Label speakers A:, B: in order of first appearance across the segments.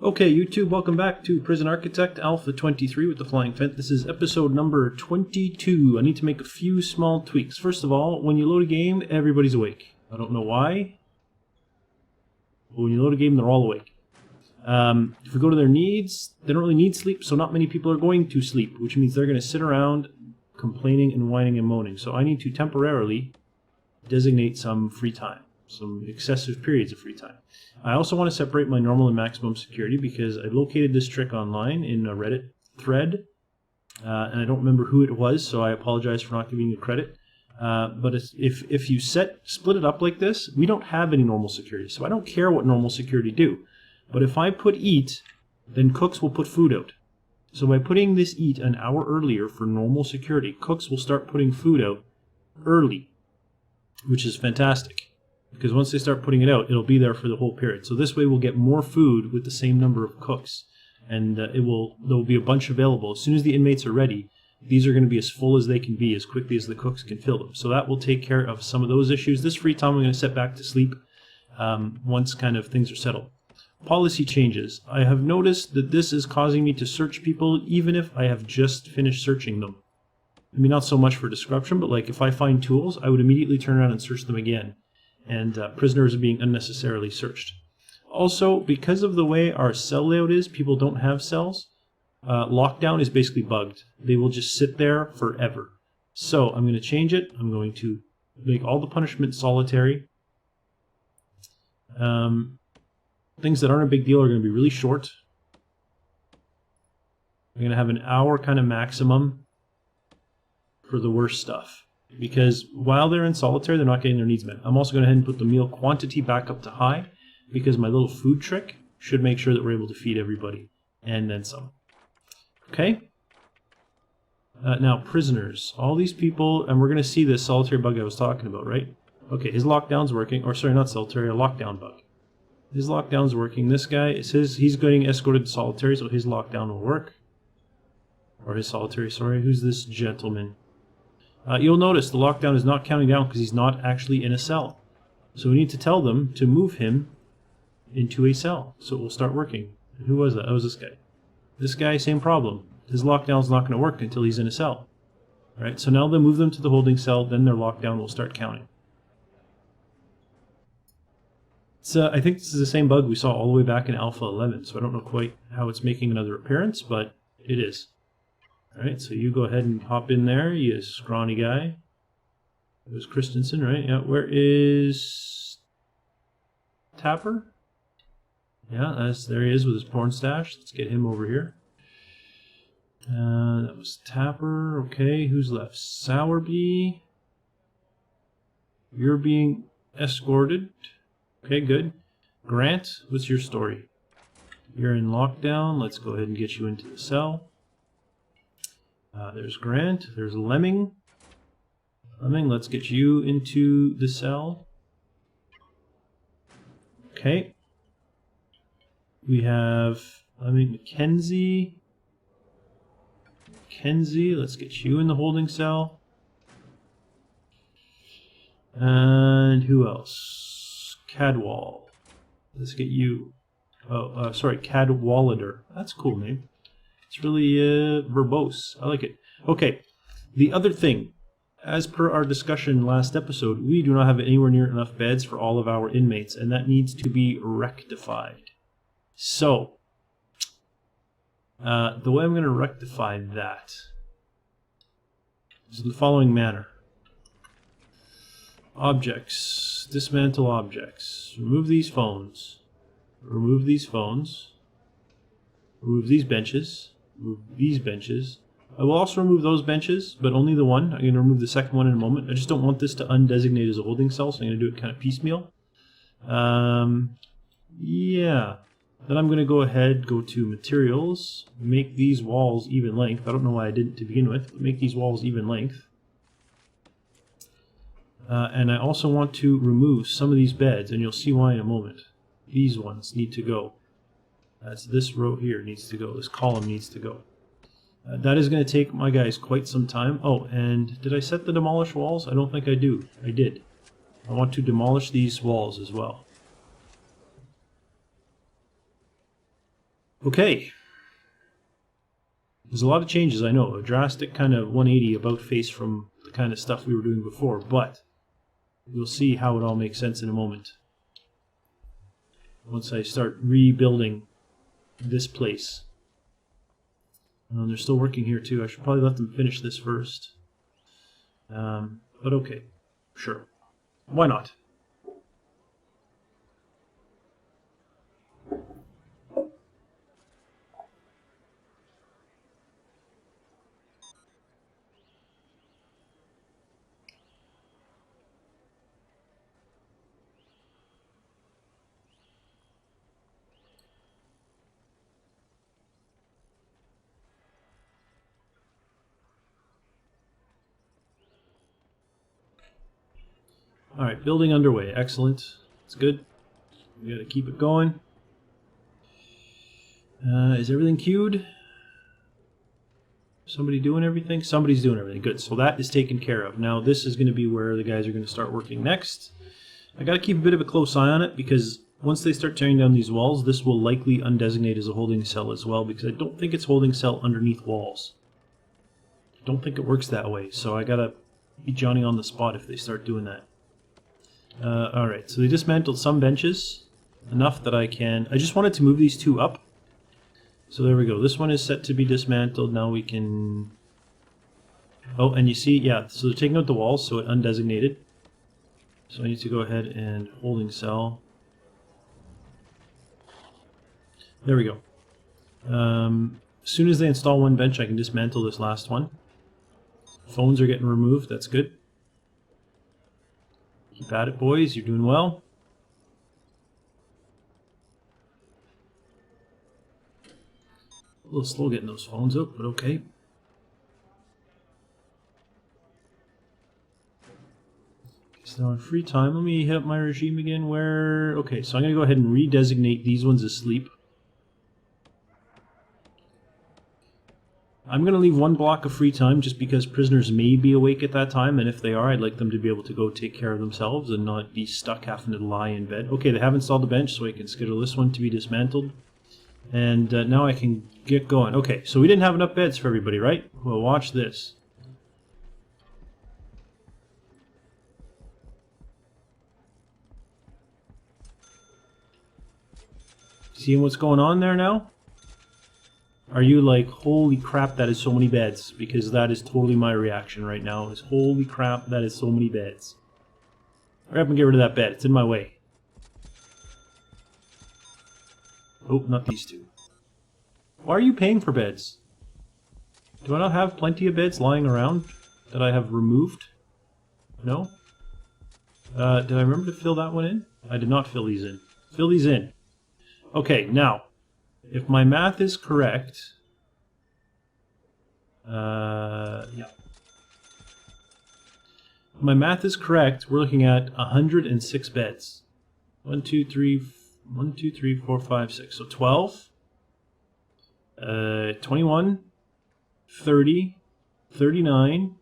A: Okay, YouTube, welcome back to Prison Architect Alpha 23 with the Flying Phent. This is episode number 22. I need to make a few small tweaks. First of all, when you load a game, everybody's awake. I don't know why, but when you load a game, they're all awake. If we go to their needs, they don't really need sleep, so not many people are going to sleep, which means they're going to sit around complaining and whining and moaning. So I need to temporarily designate some free time, some excessive periods of free time. I also want to separate my normal and maximum security because I located this trick online in a Reddit thread, and I don't remember who it was, so I apologize for not giving you credit. But if you split it up like this, we don't have any normal security, so I don't care what normal security do. But if I put eat, then cooks will put food out. So by putting this eat an hour earlier for normal security, cooks will start putting food out early, which is fantastic. Because once they start putting it out, it'll be there for the whole period. So this way we'll get more food with the same number of cooks. And there will be a bunch available. As soon as the inmates are ready, these are going to be as full as they can be, as quickly as the cooks can fill them. So that will take care of some of those issues. This free time I'm going to set back to sleep once kind of things are settled. Policy changes. I have noticed that this is causing me to search people even if I have just finished searching them. I mean, not so much for description, but like if I find tools, I would immediately turn around and search them again. And prisoners are being unnecessarily searched. Also, because of the way our cell layout is, people don't have cells. Lockdown is basically bugged. They will just sit there forever. So I'm going to change it. I'm going to make all the punishment solitary. Things that aren't a big deal are going to be really short. I'm going to have an hour kind of maximum for the worst stuff. Because while they're in solitary, they're not getting their needs met. I'm also going to go ahead and put the meal quantity back up to high, because my little food trick should make sure that we're able to feed everybody, and then some. Okay? Now, prisoners. All these people, and we're going to see this solitary bug I was talking about, right? Okay, his lockdown's working. Or sorry, not solitary, a lockdown bug. His lockdown's working. This guy, he's getting escorted to solitary, so his lockdown will work. Or his solitary, sorry. Who's this gentleman? You'll notice the lockdown is not counting down because he's not actually in a cell. So we need to tell them to move him into a cell. So it will start working. Who was that? That was this guy. This guy, same problem. His lockdown's not going to work until he's in a cell. Right? So now they'll move them to the holding cell, then their lockdown will start counting. I think this is the same bug we saw all the way back in Alpha 11, so I don't know quite how it's making another appearance, but it is. Alright, so you go ahead and hop in there, you scrawny guy. It was Christensen, right? Yeah, where is Tapper? Yeah, there he is with his porn stash. Let's get him over here. That was Tapper. Okay, who's left? Sowerby. You're being escorted. Okay, good. Grant, what's your story? You're in lockdown. Let's go ahead and get you into the cell. There's Grant. There's Lemming. Lemming, let's get you into the cell. Okay. We have Mackenzie. Mackenzie, let's get you in the holding cell. And who else? Cadwall. Let's get you. Oh, sorry, Cadwallader. That's a cool name. It's really verbose. I like it. Okay, the other thing, as per our discussion last episode, we do not have anywhere near enough beds for all of our inmates, and that needs to be rectified. So, the way I'm going to rectify that is in the following manner. Objects. Dismantle objects. Remove these phones. Remove these phones. Remove these benches. Remove these benches. I will also remove those benches, but only the one. I'm going to remove the second one in a moment. I just don't want this to undesignate as a holding cell, so I'm going to do it kind of piecemeal. Yeah. Then I'm going to go ahead, go to materials, make these walls even length. I don't know why I didn't to begin with, but make these walls even length. And I also want to remove some of these beds, and you'll see why in a moment. These ones need to go. That's this row here needs to go. This column needs to go. That is going to take my guys quite some time. Oh, and did I set the demolish walls? I don't think I do. I did. I want to demolish these walls as well. Okay. There's a lot of changes, I know. A drastic kind of 180 about face from the kind of stuff we were doing before, but you'll see how it all makes sense in a moment. Once I start rebuilding this place. They're still working here too. I should probably let them finish this first. But okay, sure. Why not? Alright, building underway. Excellent. It's good. We gotta keep it going. Is everything queued? Somebody doing everything? Somebody's doing everything. Good. So that is taken care of. Now this is going to be where the guys are going to start working next. I gotta keep a bit of a close eye on it because once they start tearing down these walls, this will likely undesignate as a holding cell as well because I don't think it's holding cell underneath walls. I don't think it works that way. So I gotta be Johnny on the spot if they start doing that. Alright, so they dismantled some benches, enough that I just wanted to move these two up. So there we go, this one is set to be dismantled, now we can... Oh, and you see, yeah, so they're taking out the walls, so it undesignated. So I need to go ahead and holding cell. There we go. As soon as they install one bench, I can dismantle this last one. Phones are getting removed, that's good. Keep at it, boys. You're doing well. A little slow getting those phones up, but okay. So in free time, let me hit up my regime again where... Okay, so I'm going to go ahead and redesignate these ones as sleep. I'm going to leave one block of free time just because prisoners may be awake at that time, and if they are, I'd like them to be able to go take care of themselves and not be stuck having to lie in bed. Okay, they have installed the bench, so I can schedule this one to be dismantled. And now I can get going. Okay, so we didn't have enough beds for everybody, right? Well, watch this. Seeing what's going on there now? Are you like, holy crap, that is so many beds? Because that is totally my reaction right now, is holy crap, that is so many beds. Hurry up and get rid of that bed, it's in my way. Oh, not these two. Why are you paying for beds? Do I not have plenty of beds lying around that I have removed? No? Did I remember to fill that one in? I did not fill these in. Fill these in. Okay, now. If my math is correct, yeah. If my math is correct, we're looking at 106 beds. 1, 2, 3, 4, 5, 6. So 12, 21, 30, 39,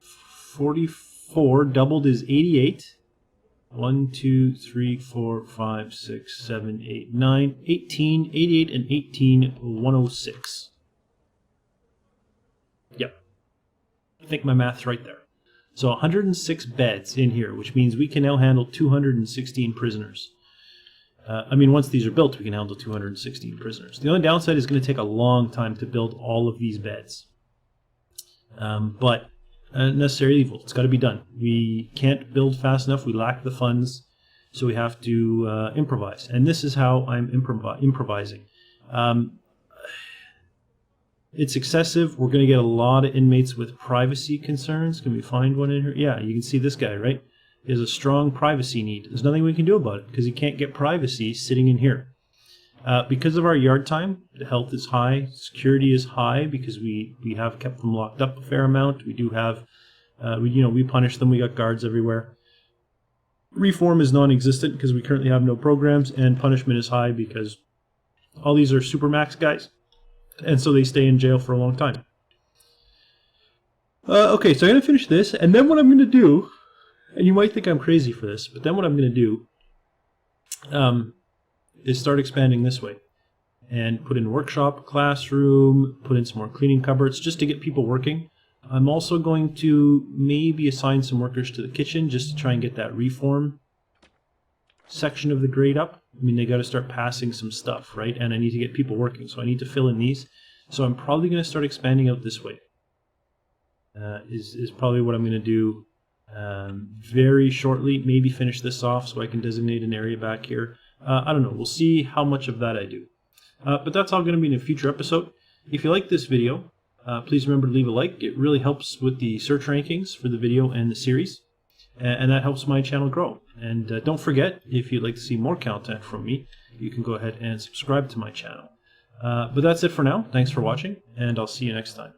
A: 44, doubled is 88. 1, 2, 3, 4, 5, 6, 7, 8, 9, 18, 88, and 18, 106. Yep. I think my math's right there. So 106 beds in here, which means we can now handle 216 prisoners. I mean, once these are built, we can handle 216 prisoners. The only downside is going to take a long time to build all of these beds. But necessary evil. It's got to be done. We can't build fast enough. We lack the funds, so we have to improvise. And this is how I'm improvising. It's excessive. We're going to get a lot of inmates with privacy concerns. Can we find one in here? Yeah, you can see this guy, right? He has a strong privacy need. There's nothing we can do about it because he can't get privacy sitting in here. Because of our yard time, the health is high, security is high because we have kept them locked up a fair amount. We do have, we punish them. We got guards everywhere. Reform is non-existent because we currently have no programs, and punishment is high because all these are supermax guys, and so they stay in jail for a long time. Okay, so I'm going to finish this, and then what I'm going to do, and you might think I'm crazy for this, but then what I'm going to do, is start expanding this way and put in workshop, classroom, put in some more cleaning cupboards just to get people working. I'm also going to maybe assign some workers to the kitchen just to try and get that reform section of the grade up. I mean, they got to start passing some stuff, right? And I need to get people working, so I need to fill in these. So I'm probably going to start expanding out this way. Is probably what I'm going to do very shortly. Maybe finish this off so I can designate an area back here. I don't know. We'll see how much of that I do. But that's all going to be in a future episode. If you like this video, please remember to leave a like. It really helps with the search rankings for the video and the series. And that helps my channel grow. And don't forget, if you'd like to see more content from me, you can go ahead and subscribe to my channel. But that's it for now. Thanks for watching, and I'll see you next time.